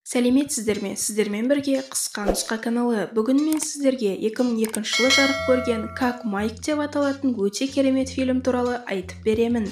Сәлеметсіздер ме? Сіздермен бірге қысқа нұсқа каналы. Бүгін мен сіздерге 2002 жылы жарық көрген «Как Майк» деп аталатын өте керемет фильм туралы айтып беремін.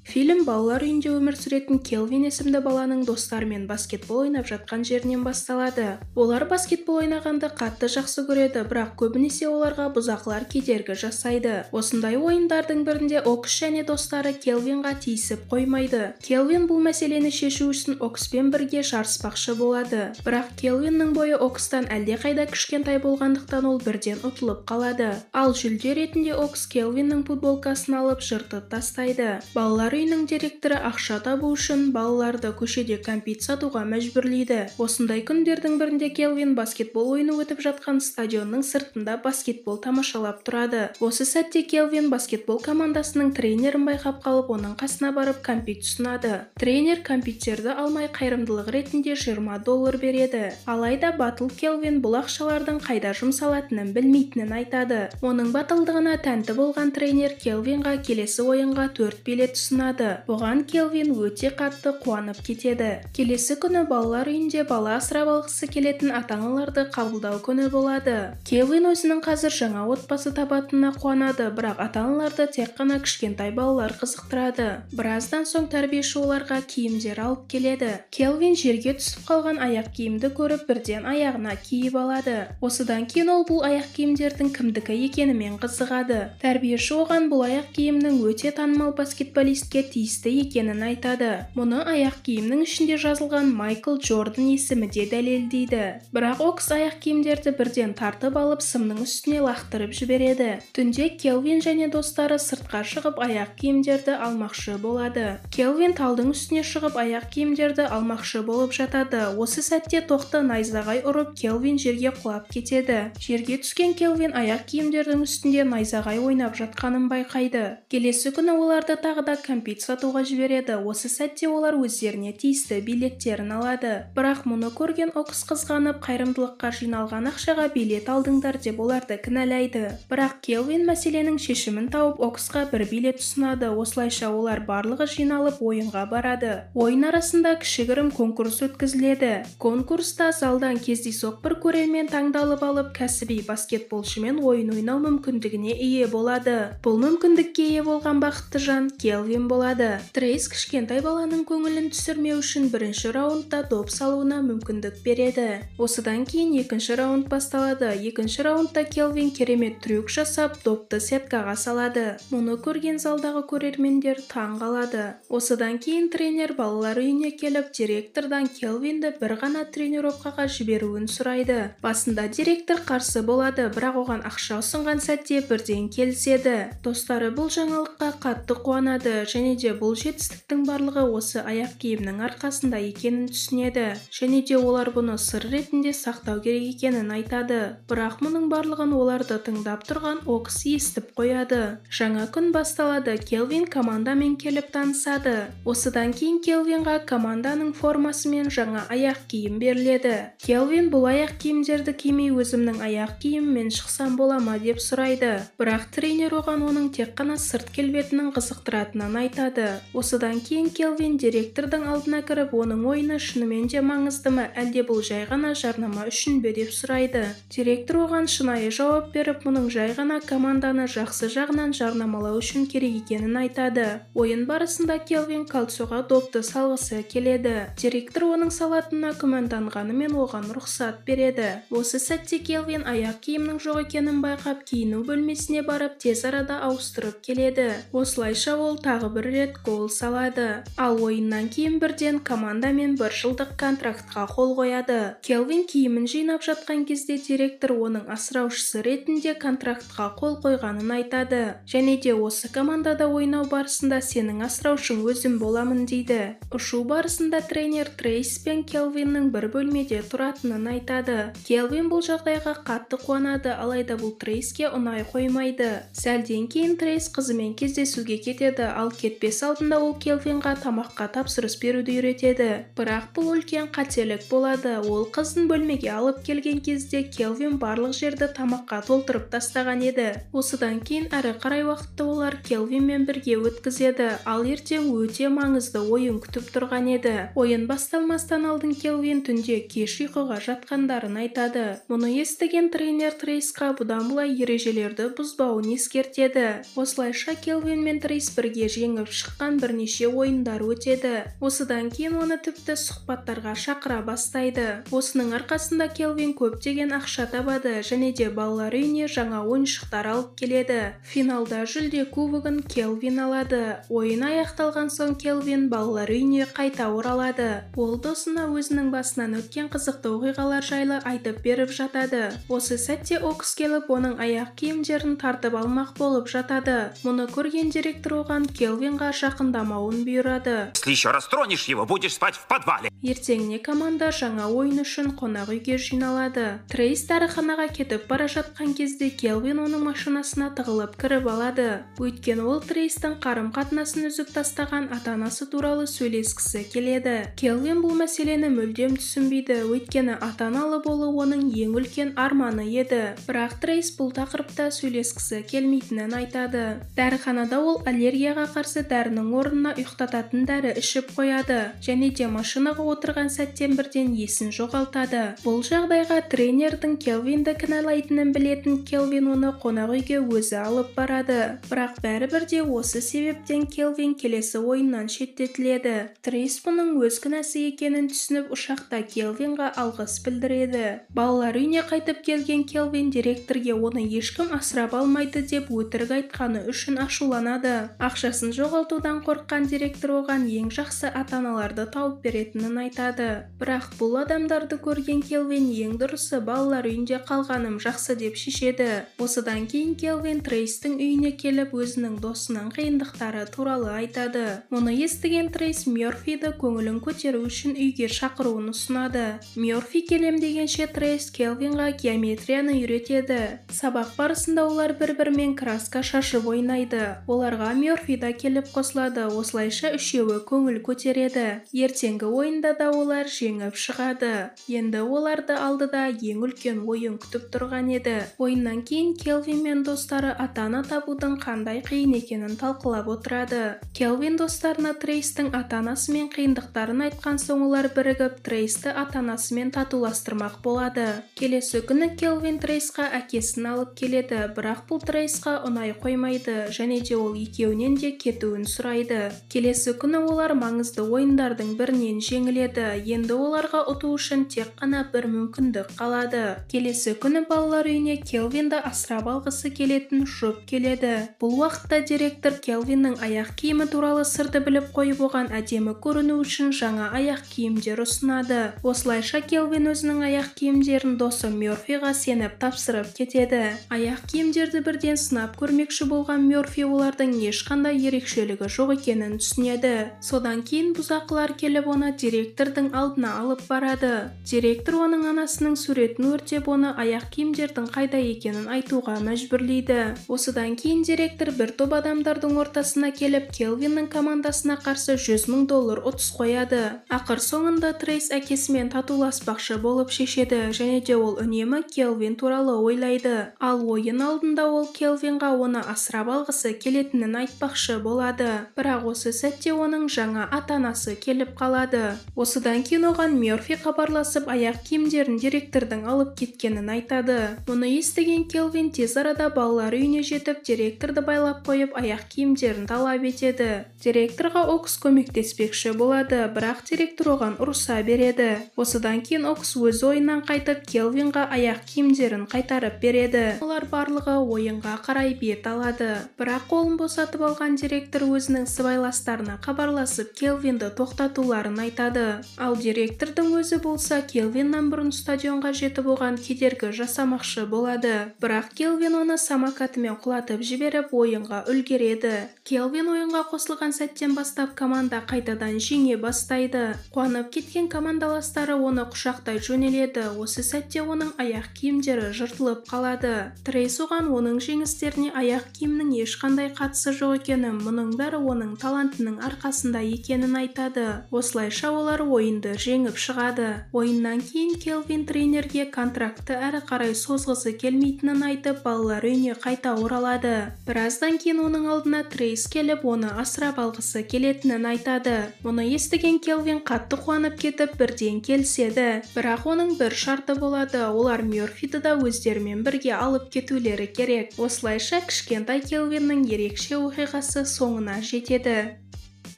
Фильм балалар үйінде өмір сүретін Келвин есімді баланың достарымен баскетбол ойнап жатқан жерінен басталады. Олар баскетбол ойнағанды қатты жақсы көреді, бірақ көбінесе оларға бұзақылар кедергі жасайды. Осындай ойындардың бірінде Окс және достары Келвинға тиісіп қоймайды. Келвин бұл мәселені шешу үшін Окспен бірге жарыспақшы болады. Бірақ Келвиннің бойы Окстан әлдеқайда кішкентай болғандықтан ол бірден ұтылып қалады. Ал жүлде ретінде Окс Келвиннің футболкасын алып жыртып тастайды. Балалар үйінің директоры ақша табу үшін балаларды көшеде кәмпит сатуға мәжбүрлейді. Осындай күндердің бірінде Келвин баскетбол ойыны өтіп жатқан стадионның сыртында баскетбол тамашалап тұрады. Осы сәтте Келвин баскетбол командасының тренерін байқап қалып, оның қасына барып кәмпит ұсынады. Тренер кәмпиттерді алмай қайырымдылық ретінде $20 береді. Алайда батыл Келвин бұл ақшалардың қайда жұмсалатынын білмейтінін айтады. Оның батылдығына тәнті болған тренер Келвинға келесі ойынға 4 билет ұсынады. Бұған Келвин өте қатты қуанып кетеді. Келесі күні балалар үйінде бала асырап алғысы келетін ата-аналарды қабылдау күні болады. Келвин өзінің қазір жаңа отбасы табатынына қуанады, бірақ ата-аналарды тек қана кішкентай балалар қызықтырады. Біраздан соң тәрбиеші оларға киімдер алып келеді. Келвин жерге түсіп қалған аяқ киімді көріп, бірден аяғына киіп алады. Осыдан кейін ол бұл аяқ киімдердің кімдікі екенімен қызығады. Тәрбиеші оған бұл аяқ киімнің өте танымал баскетболистке тиісті екенін айтады. Мұны аяқ киімнің ішінде жазылған Майкл Джордан есімі де дәлелдейді. Бірақ Окс аяқ киімдерді бірден тартып алып сымның үстіне лақтырып жібереді. Түнде Келвин және достары сыртқа шығып аяқ киімдерді алмақшы болады. Келвин талдың үстіне шығып аяқ киімдерді алмақшы болып жатады. Осы сәтте тоқты найзағай ұрып, Келвин жерге құлап кетеді. Жерге түскен Келвин аяқ киімдердің үстінде найзағай ойнап жатқанын байқайды. Келесі күні оларды тағы да кәмпит сатуға жібереді. Осы сәтте олар өздеріне тиісті билеттерін алады. Бірақ мұны көрген Окс қызғанып, қайырымдылыққа жиналған ақшаға билет алдыңдар деп оларды кінәлайды. Бірақ Келвин мәселенің шешімін тауып, Оксқа бір билет ұсынады. Осылайша олар барлығы жиналып ойынға барады. Ойын арасында кішігірім конкурс өткізіледі. Конкурста залдан кездейсоқ бір көрермен таңдалып алып, кәсіби баскетболшымен ойын ойнау мүмкіндігіне ие болады. Бұл мүмкіндікке ие болған бақытты жан Келвин болады. Трейс кішкентай баланың көңілін түсірмеу үшін бірінші раундта доп салуына мүмкіндік береді. Осыдан кейін екінші раунд басталады. Екінші раундта Келвин керемет трюк жасап, допты сеткаға салады. Мұны көрген залдағы көрермендер таң қалады. Осыдан кейін тренер балалар үйіне келіп, директордан Келвинді бір ғана тренировкаға жіберуін сұрайды. Басында директор қарсы болады, бірақ оған ақша ұсынған сәтте бірден келіседі. Достары бұл жаңалыққа қатты қуанады және де бұл жетістіктің барлығы осы аяқ киімнің арқасында екенін түсінеді. Және де олар бұны сыр ретінде сақтау керек екенін айтады. Бірақ мұның барлығын оларды тыңдап тұрған Окс естіп қояды. Жаңа күн басталады. Келвин командамен келіп танысады. Осыдан кейін Келвинға команданың формасы мен жаңа аяқ киім беріледі. Келвин бұл аяқ киімдерді кимей өзімнің аяқ киіммен шықсам бола ма деп сұрайды. Бірақ тренер оған оның тек қана сырт келбетінің қызықтыратынын айтады. Осыдан кейін Келвин директордың алдына кіріп, оның ойыны шынымен де маңызды ма, әлде бұл жай ғана жарнама үшін бе деп сұрайды. Директор оған шынайы жауап беріп, мұның жай ғана команданы жақсы жағынан жарнамалау үшін керек екенін айтады. Ойын барысында Келвин кольцоға допты салғысы келеді. Директор оның салатынына күмәнданғанымен оған рұқсат береді. Осы сәтте Келвин аяқ киімнің жоқ екенін байқап, киіну бөлмесіне барып, тез арада ауыстырып келеді. Осылайша ол тағы бір рет гол салады. Ал ойыннан кейін бірден командамен 1 жылдық контрактқа қол қояды. Келвин киімін жинап жатқан кезде директор оның асыраушысы ретінде контрактқа қол қойғанын айтады. Және де осы командада ойнау барысында сенің асыраушың өзім боламын дейді. Ұшу барысында тренер Трейс пен Келвиннің бір бөлмеде тұратынын айтады. Келвин бұл жағдайға қатты қуанады, алайда бұл Трейске ұнай қоймайды. Сәлден кейін Трейс қызымен кездесуге кетеді, ал кетпес алдында ол Келвинға тамаққа тапсырыс беруді үйретеді. Бірақ бұл үлкен қателік болады. Ол қыздың бөлмеге алып келген кезде Келвин барлық жерді тамаққа толтырып тастаған еді. Осыдан кейін әрі қарай уақытты олар Келвинмен бірге өткізеді. Ал ертең өте маңызды ойын күтіп тұрған еді. Ойын басталмастан алдын Келвин түнде кеш ұйқыға жатқандарын айтады. Мұны естіген тренер Трейсқа бұдан былай ережелерді бұзбауын ескертеді. Осылайша Келвин мен Трейс бірге жеңіп шыққан бірнеше ойындар өтеді. Осыдан кейін оны тіпті сұхбаттарға шақыра бастайды. Осының арқасында Келвин көптеген ақша табады және де балалар үйіне жаңа ойыншықтар алып келеді. Финалда жүлде кубогын Келвин алады. Ойын аяқталған соң Келвин балалар үйіне қайта оралады. Ол досына өзінің басынан өткен қызықты оқиғалар жайлы айтып беріп жатады. Осы сәтте Окс келіп оның аяқ киімдерін тартып алмақ болып жатады. Мұны көрген директор оған Келвинға жақындамауын бұйырады. Если еще раз тронешь его, будешь спать в подвале. Ертеңіне команда жаңа ойын үшін қонақ үйге жиналады. Трейс дәріханаға кетіп бара жатқан кезде Келвин оның машинасына тығылып кіріп алады. Өйткені ол Трейстің қарым-қатынасын үзіп тастаған ата-анасы туралы сөйлескісі келеді. Келвин бұл мәселені мүлдем түсінбейді, өйткені ата-аналы болу оның ең үлкен арманы еді. Бірақ Трейс бұл тақырыпта сөйлескісі келмейтінін айтады. Дәріханада ол аллергияға қарсы дәрінің орнына ұйықтататын дәрі ішіп қояды және де машинаға отырған сәттен бірден есін жоғалтады. Бұл жағдайға тренердің Келвинді кінәлайтынын білетін Келвин оны қонақ үйге өзі алып барады. Бірақ бәрібір де осы себептен Келвин келесі ойыннан шеттетіледі. Трейс бұның өз кінәсі екенін түсініп ұшақта Келвинға алғыс білдіреді. Балалар үйіне қайтып келген Келвин директорге оны ешкім асырап алмайды деп өтірік айтқаны үшін ашуланады. Ақшасын жоғалтудан қорыққан директор оған ең жақсы ата-аналарды тауып беретінін айтады. Бірақ бұл адамдарды көрген Келвин ең дұрысы балалар үйінде қалғаным жақсы деп шешеді. Осыдан кейін Келвин Трейстің үйіне келіп өзінің досының қиындықтары туралы айтады. Мұны естіген Трейс Мёрфиді көңілін көтеру үшін үйге шақыруын ұсынады. Мёрфи келем дегенше Трейс Келвинға геометрияны үйретеді. Сабақ барысында олар бір-бірімен краска шашып ойнайды. Оларға Мёрфи да келіп қосылады. Осылайша үшеуі көңіл көтереді. Ертеңгі ойында да олар жеңіп шығады. Енді оларды алдыда ең үлкен ойын күтіп тұрған еді. Ойыннан кейін Келвин мен достары ата-ана табудың қандай қиын екенін талқылап отырады. Келвин достарына Трейстің ата-анасымен қиындықтарын айтқан соң олар бірігіп Трейсті ата-анасымен татуластырмақ болады. Келесі күні Келвин Трейсқа әкесін алып келеді, бірақ бұл Трейсқа ұнай қоймайды және де ол екеуінен де кетуін сұрайды. Келесі күні олар маңызды ойындардың бірінен жеңіледі. Енді оларға ұту үшін тек қана бір мүмкіндік қалады. Келесі күні балалар үйіне Келвинді асырап алғысы келетін жұп келеді. Бұл уақытта директор Келвиннің аяқ киімі туралы сырды біліп қойып оған әдемі көріну үшін жаңа аяқ киімдер ұсынады. Осылайша Келвин өзінің аяқ киімдерін досы Мёрфиға сеніп тапсырып кетеді. Аяқ киімдерді бірден сынап көрмекші болған Мёрфи олардың ешқандай ерекшелігі жоқ екенін түсінеді. Содан кейін бұзақылар келіп оны директордың алдына алып барады. Директор оның анасының суретін өртеп оны аяқ киімдердің қайда екенін айтуға мәжбүрлейді. Осыдан кейін директор бір топ адамдардың ортасына келіп Келвиннің командасына қарсы $100,000 ұтыс қояды. Ақыр соңында Трейс әкесімен татуласпақшы болып шешеді және де ол үнемі Келвин туралы ойлайды. Ал ойын алдында ол Келвинға оны асырап алғысы келетінін айтпақшы болады. Бірақ осы сәтте оның жаңа ата-анасы келіп қалады. Осыдан кейін оған Мёрфи хабарласып аяқ киімдерін директордың алып кеткенін айтады. Мұны естіген Келвин тез арада балалар үйіне жетіп директорды байлап қойып аяқ киімдерін талап етеді. Директорға Окс көмектеспекші болады, бірақ директор оған ұрса береді. Осыдан кейін Окс өз ойынан қайтып Келвинға аяқ киімдерін қайтарып береді. Олар барлығы ойынға қарай бет алады. Бірақ қолын босатып алған директор өзінің сыбайластарына хабарласып Келвинді тоқтатуларын айтады. Ал директордың өзі болса Келвиннен бұрын стадионға жетіп оған кедергі жасамақшы болады. Бірақ Келвин оны самокатымен құлатып жіберіп ойынға үлгереді. Келвин ойынға қосылған сәттен бастап команда қайтадан жеңе бастайды. Қуанып кеткен командаластары оны құшақтай жөнеледі. Осы сәтте оның аяқ киімдері жыртылып қалады. Трейс оған оның жеңістеріне аяқ киімнің ешқандай қатысы жоқ екенін, мұның мұның бәрі оның талантының арқасында екенін айтады. Осылайша олар ойынды жеңіп шығады. Ойыннан кейін Келвин тренерге контракты әрі қарай созғысы келмейтінін айтып, балалар үйіне қайта оралады. Біраздан кейін оның алдына Трейс келіп, оны асырап алғысы келетінін айтады. Мұны естіген Келвин қатты қуанып кетіп, бірден келіседі. Бірақ оның бір шарты болады, олар Мёрфиді да өздерімен бірге алып кетулері керек. Осылайша кішкентай Келвиннің ерекше оқиғасы соңына жетеді.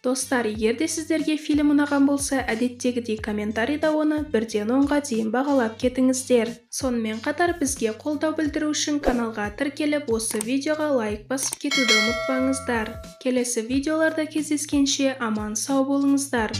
Достар, егер де сіздерге фильм ұнаған болса, әдеттегідей комментарийда оны 1-ден 10-ға дейін бағалап кетіңіздер. Сонымен қатар бізге қолдау білдіру үшін каналға тіркеліп, осы видеоға лайк басып кетуді ұмытпаңыздар. Келесі видеоларда кездескенше аман сау болыңыздар.